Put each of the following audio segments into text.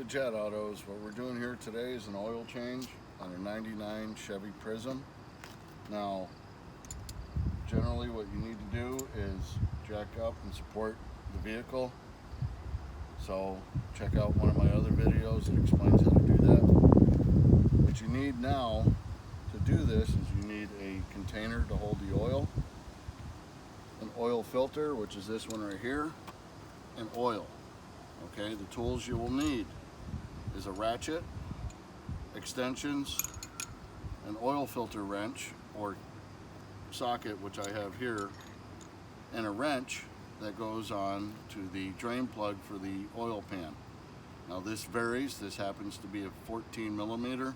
Good chat, Autos. What we're doing here today is an oil change on a 99 Chevy Prizm. Now, generally what you need to do is jack up and support the vehicle. So check out one of my other videos that explains how to do that. What you need now to do this is you need a container to hold the oil, an oil filter, which is this one right here, and oil. Okay, the tools you will need is a ratchet, extensions, an oil filter wrench or socket, which I have here, and a wrench that goes on to the drain plug for the oil pan. Now this varies. This happens to be a 14 millimeter,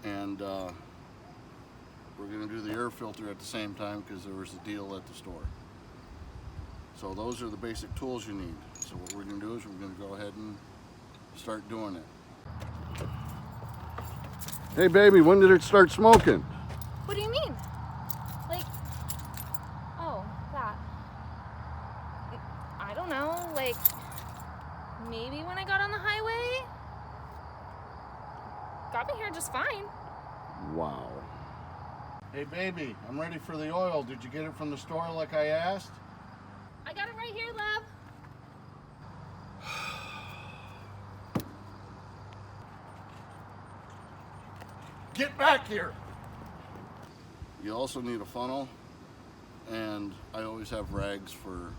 and we're going to do the air filter at the same time because there was a deal at the store. So those are the basic tools you need. So what we're going to do is we're going to go ahead and start doing it. Hey baby, when did it start smoking? What do you mean? Like, oh, that. I don't know, like, maybe when I got on the highway? Got me here just fine. Wow. Hey baby, I'm ready for the oil. Did you get it from the store like I asked? I got it right here, love. Get back here! You also need a funnel, and I always have rags for,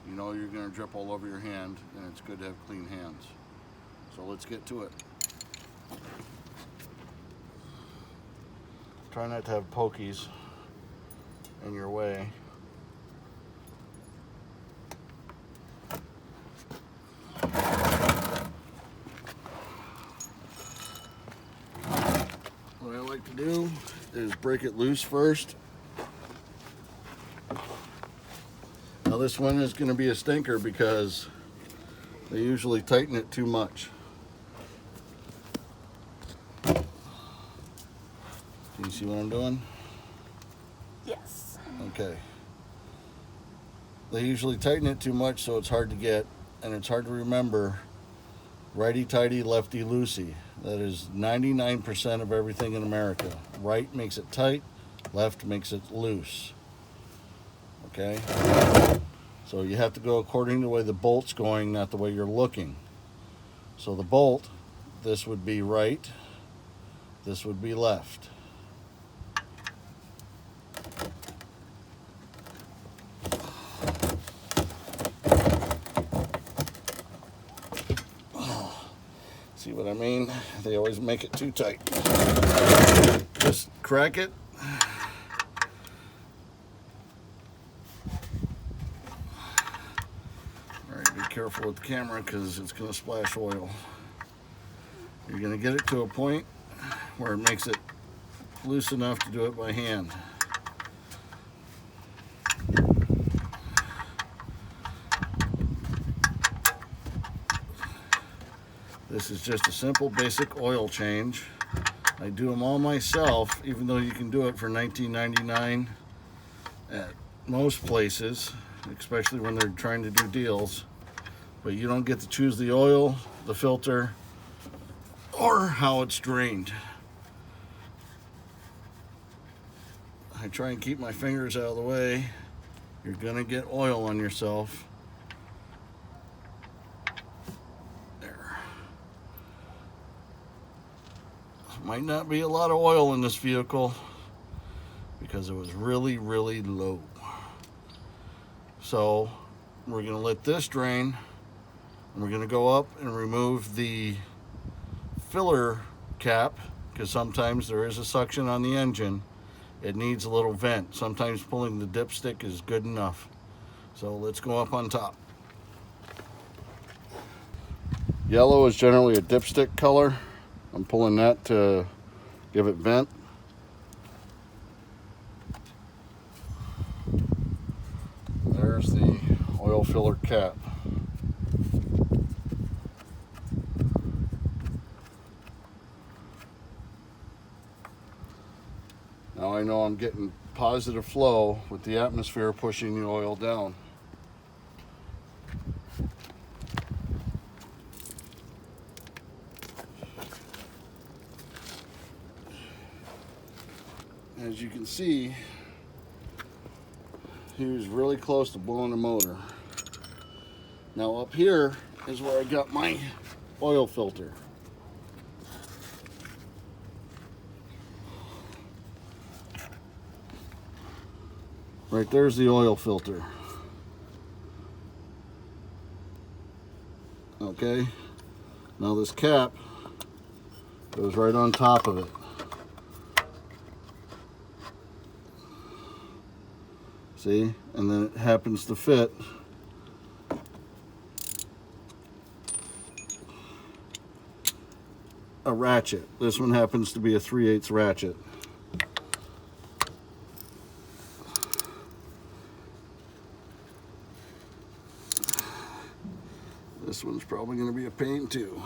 you know, you're going to drip all over your hand, and it's good to have clean hands. So let's get to it. Try not to have pokies in your way. What I like to do is break it loose first. Now this one is going to be a stinker because they usually tighten it too much. Can you see what I'm doing? Yes. Okay. They usually tighten it too much, so it's hard to get, and it's hard to remember righty-tighty, lefty-loosey. That is 99% of everything in America. Right makes it tight, left makes it loose. Okay? So you have to go according to the way the bolt's going, not the way you're looking. So the bolt, this would be right, this would be left. See what I mean? They always make it too tight. Just crack it. All right, be careful with the camera because it's going to splash oil. You're going to get it to a point where it makes it loose enough to do it by hand. This is just a simple basic oil change. I do them all myself, even though you can do it for $19.99 at most places, especially when they're trying to do deals. But you don't get to choose the oil, the filter, or how it's drained. I try and keep my fingers out of the way. You're gonna get oil on yourself. Might not be a lot of oil in this vehicle because it was really, really low. So we're going to let this drain, and we're going to go up and remove the filler cap because sometimes there is a suction on the engine. It needs a little vent. Sometimes pulling the dipstick is good enough. So let's go up on top. Yellow is generally a dipstick color. I'm pulling that to give it vent. There's the oil filler cap. Now I know I'm getting positive flow with the atmosphere pushing the oil down. as you can see, he was really close to blowing the motor. Now up here is where I got my oil filter. Right there's the oil filter. Okay, now this cap goes right on top of it. See, and then it happens to fit a ratchet. This one happens to be a 3/8 ratchet. This one's probably going to be a pain too.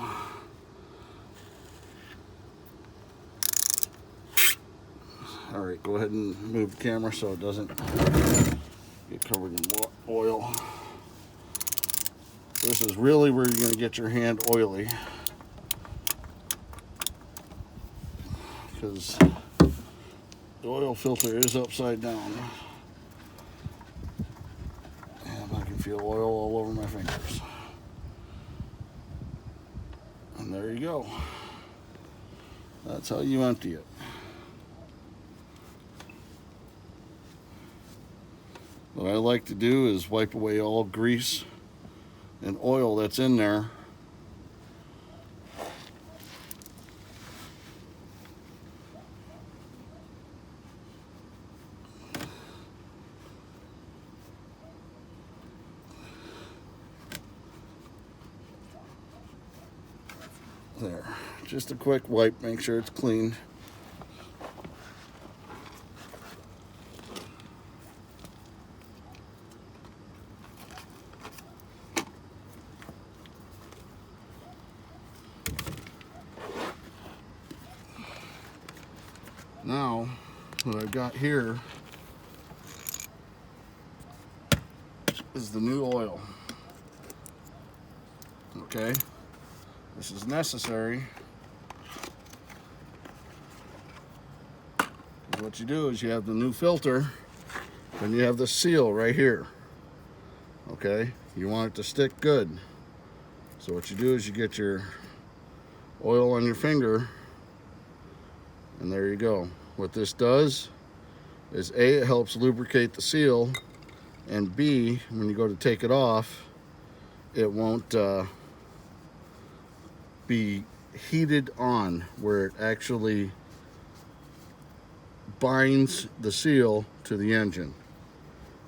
All right, go ahead and move the camera so it doesn't get covered in oil. This is really where you're going to get your hand oily, because the oil filter is upside down. And I can feel oil all over my fingers. And there you go. That's how you empty it. What I like to do is wipe away all grease and oil that's in there. There, just a quick wipe, make sure it's clean. Now, what I've got here is the new oil. Okay, this is necessary. What you do is you have the new filter, and you have the seal right here. Okay, you want it to stick good. So what you do is you get your oil on your finger, and there you go. What this does is A, it helps lubricate the seal, and B, when you go to take it off, it won't be heated on where it actually binds the seal to the engine.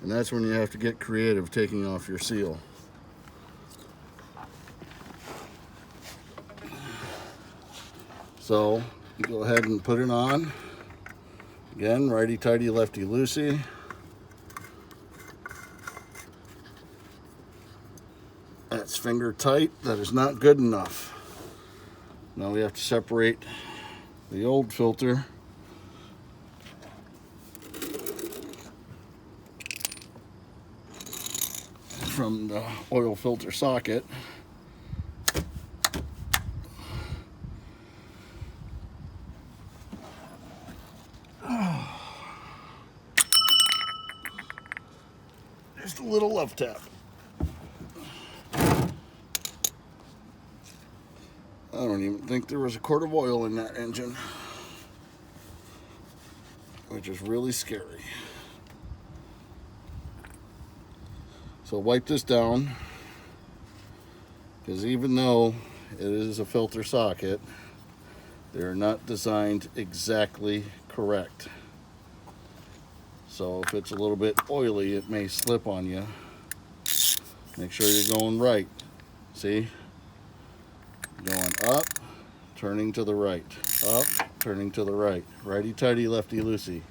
And that's when you have to get creative taking off your seal. So you go ahead and put it on. Again, righty-tighty, lefty-loosey. That's finger tight. That is not good enough. Now we have to separate the old filter from the oil filter socket. Just a little love tap. I don't even think there was a quart of oil in that engine, which is really scary. So wipe this down, because even though it is a filter socket, they're not designed exactly correct. So if it's a little bit oily, it may slip on you. Make sure you're going right. See? Going up, turning to the right. Up, turning to the right. Righty-tighty, lefty-loosey.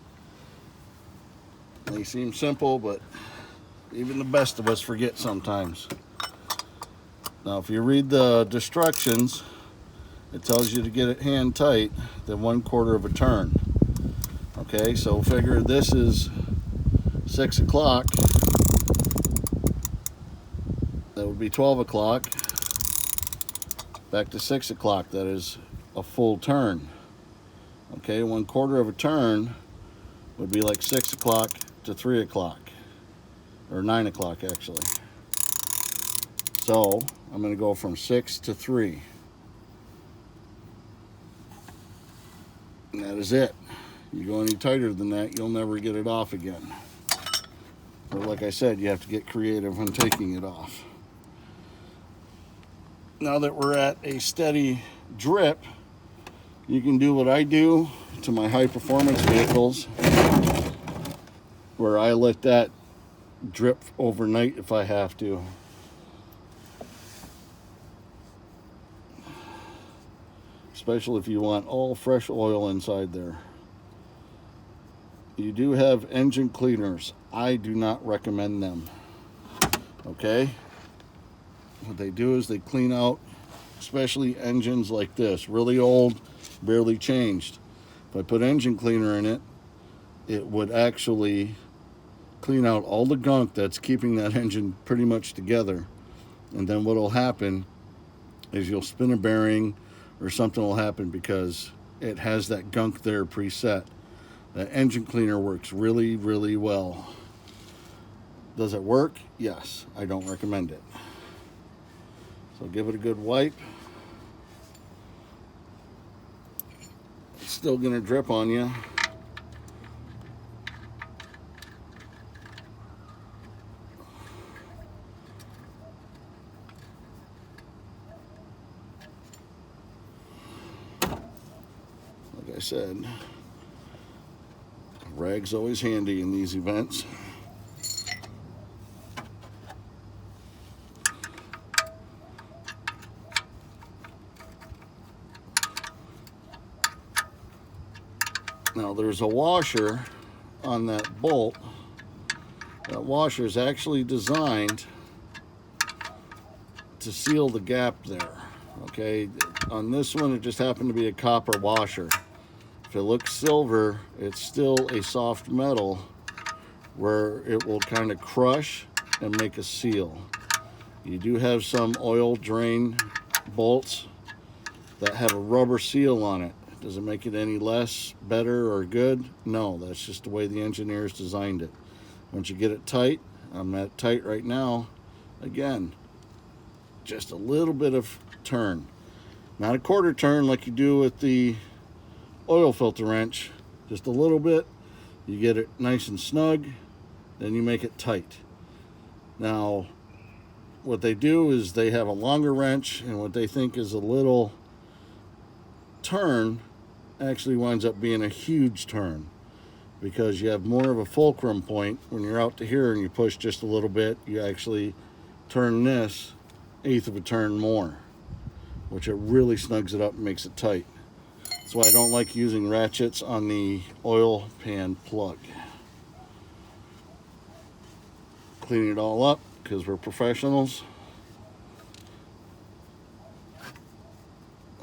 May seem simple, but even the best of us forget sometimes. Now, if you read the instructions, it tells you to get it hand tight, then 1/4 of a turn. Okay, so figure this is 6 o'clock. That would be 12 o'clock. Back to 6 o'clock. That is a full turn. Okay, 1/4 of a turn would be like 6 o'clock to 3 o'clock, or 9 o'clock actually. So I'm going to go from 6 to 3. And that is it. You go any tighter than that, you'll never get it off again. But like I said, you have to get creative when taking it off. Now that we're at a steady drip, you can do what I do to my high performance vehicles, where I let that drip overnight if I have to. Especially if you want all fresh oil inside there. You do have engine cleaners. I do not recommend them. Okay? What they do is they clean out, especially engines like this, really old, barely changed. If I put engine cleaner in it, it would actually clean out all the gunk that's keeping that engine pretty much together. And then what will happen is you'll spin a bearing or something will happen because it has that gunk there preset. The engine cleaner works really, really well. Does it work? Yes. I don't recommend it. So give it a good wipe. It's still going to drip on you. Like I said, rag's always handy in these events. Now there's a washer on that bolt. That washer is actually designed to seal the gap there. Okay, on this one it just happened to be a copper washer. If it looks silver, it's still a soft metal where it will kind of crush and make a seal. You do have some oil drain bolts that have a rubber seal on it. Does it make it any less, better, or good? No, that's just the way the engineers designed it. Once you get it tight, I'm at tight right now, again, just a little bit of turn. Not a quarter turn like you do with the oil filter wrench, just a little bit. You get it nice and snug, then you make it tight. Now, what they do is they have a longer wrench, and what they think is a little turn actually winds up being a huge turn, because you have more of a fulcrum point. When you're out to here and you push just a little bit, you actually turn this 1/8 of a turn more, which it really snugs it up and makes it tight. That's why I don't like using ratchets on the oil pan plug. Clean it all up because we're professionals.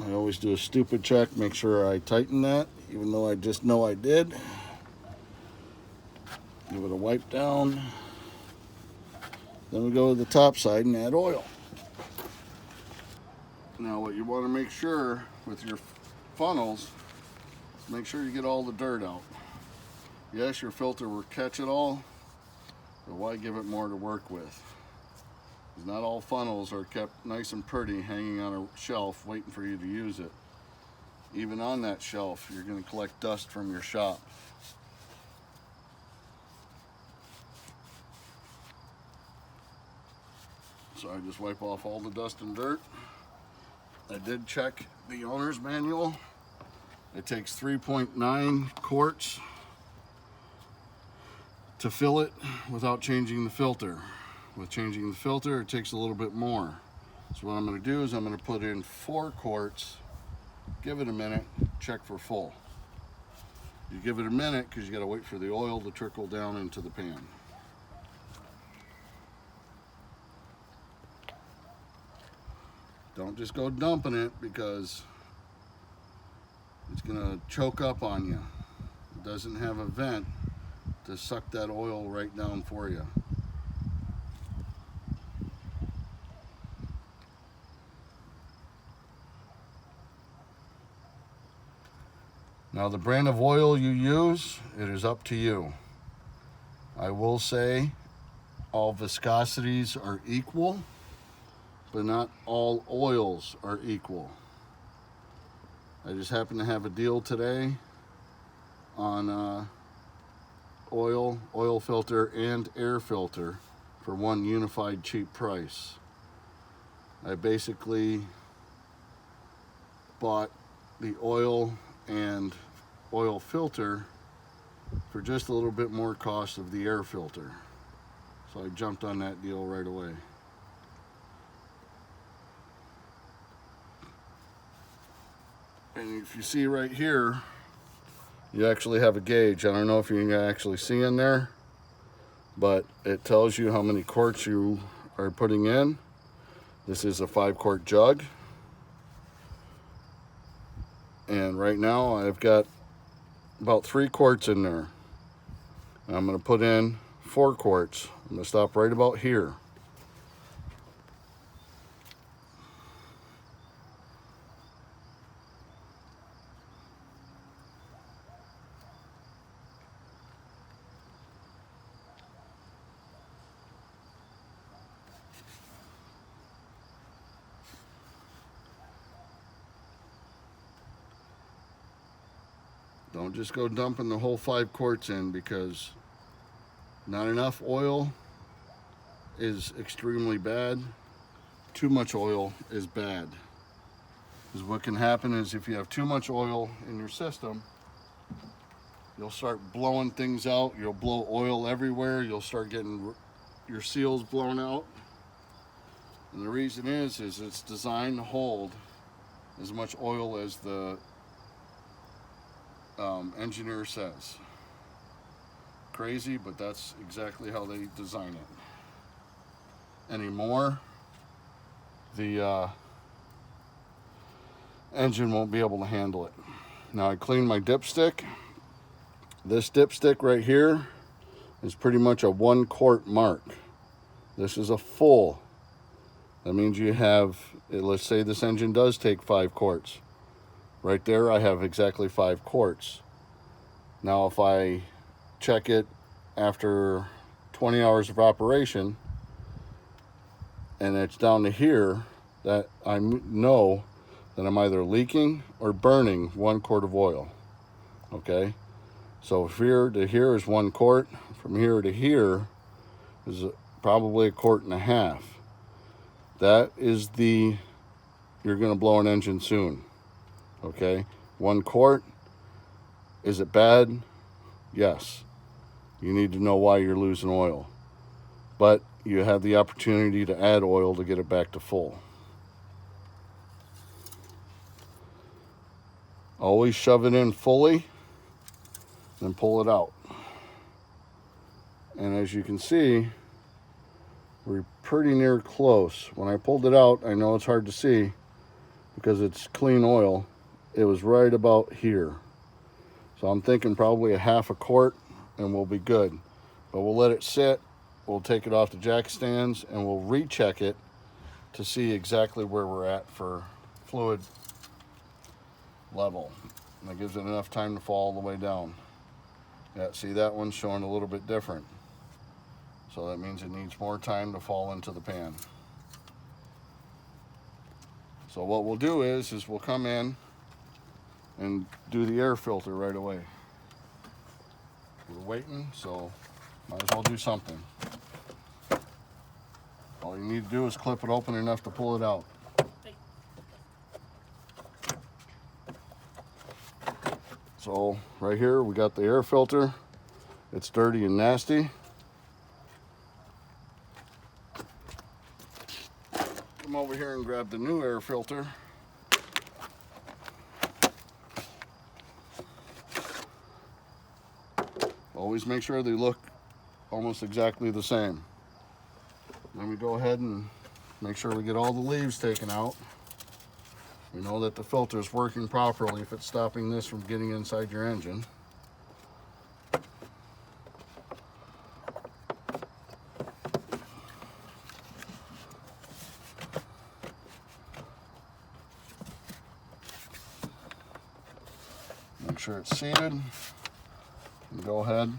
I always do a stupid check, make sure I tighten that, even though I just know I did. Give it a wipe down. Then we go to the top side and add oil. Now what you want to make sure with your funnels, make sure you get all the dirt out. Yes, your filter will catch it all, but why give it more to work with? Because not all funnels are kept nice and pretty hanging on a shelf waiting for you to use it. Even on that shelf, you're going to collect dust from your shop. So I just wipe off all the dust and dirt. I did check the owner's manual. It takes 3.9 quarts to fill it without changing the filter. With changing the filter, it takes a little bit more. So what I'm going to do is I'm going to put in 4 quarts, give it a minute, check for full. You give it a minute because you got to wait for the oil to trickle down into the pan. Don't just go dumping it because it's going to choke up on you. It doesn't have a vent to suck that oil right down for you. Now the brand of oil you use, it is up to you. I will say all viscosities are equal, but not all oils are equal. I just happen to have a deal today on oil filter, and air filter for one unified cheap price. I basically bought the oil and oil filter for just a little bit more cost of the air filter. So I jumped on that deal right away. And if you see right here, you actually have a gauge. I don't know if you can actually see in there, but it tells you how many quarts you are putting in. This is a 5-quart jug. And right now I've got about 3 quarts in there. And I'm going to put in 4 quarts. I'm going to stop right about here. Don't just go dumping the whole 5 quarts in, because not enough oil is extremely bad. Too much oil is bad. Because what can happen is if you have too much oil in your system, you'll start blowing things out. You'll blow oil everywhere. You'll start getting your seals blown out. And the reason is it's designed to hold as much oil as the engineer says. Crazy, but that's exactly how they design it. Anymore, the engine won't be able to handle it. Now I cleaned my dipstick. This dipstick right here is pretty much a 1 quart mark. This is a full. That means you have, let's say this engine does take 5 quarts. Right there I have exactly 5 quarts. Now if I check it after 20 hours of operation and it's down to here, that I know that I'm either leaking or burning 1 quart of oil. Okay, so here to here is 1 quart. From here to here is probably 1.5 quarts. That is you're going to blow an engine soon. Okay, 1 quart. Is it bad? Yes. You need to know why you're losing oil. But you have the opportunity to add oil to get it back to full. Always shove it in fully, then pull it out. And as you can see, we're pretty near close. When I pulled it out, I know it's hard to see because it's clean oil. It was right about here. So I'm thinking probably 1/2 quart and we'll be good. But we'll let it sit. We'll take it off the jack stands and we'll recheck it to see exactly where we're at for fluid level. And that gives it enough time to fall all the way down. Yeah, see, that one's showing a little bit different. So that means it needs more time to fall into the pan. So what we'll do is we'll come in and do the air filter right away. We're waiting, so might as well do something. All you need to do is clip it open enough to pull it out. So right here we got the air filter. It's dirty and nasty. Come over here and grab the new air filter. Always make sure they look almost exactly the same. Then we go ahead and make sure we get all the leaves taken out. We know that the filter is working properly if it's stopping this from getting inside your engine. Make sure it's seated. And go ahead.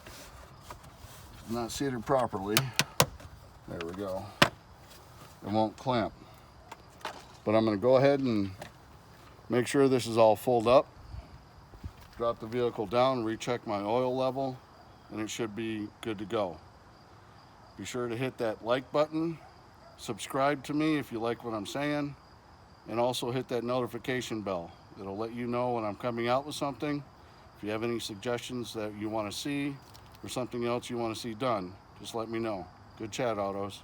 If it's not seated properly, there we go. It won't clamp. But I'm going to go ahead and make sure this is all full up. Drop the vehicle down, recheck my oil level, and it should be good to go. Be sure to hit that like button, subscribe to me if you like what I'm saying, and also hit that notification bell. It'll let you know when I'm coming out with something. If you have any suggestions that you want to see or something else you want to see done, just let me know. Good chat, Autos.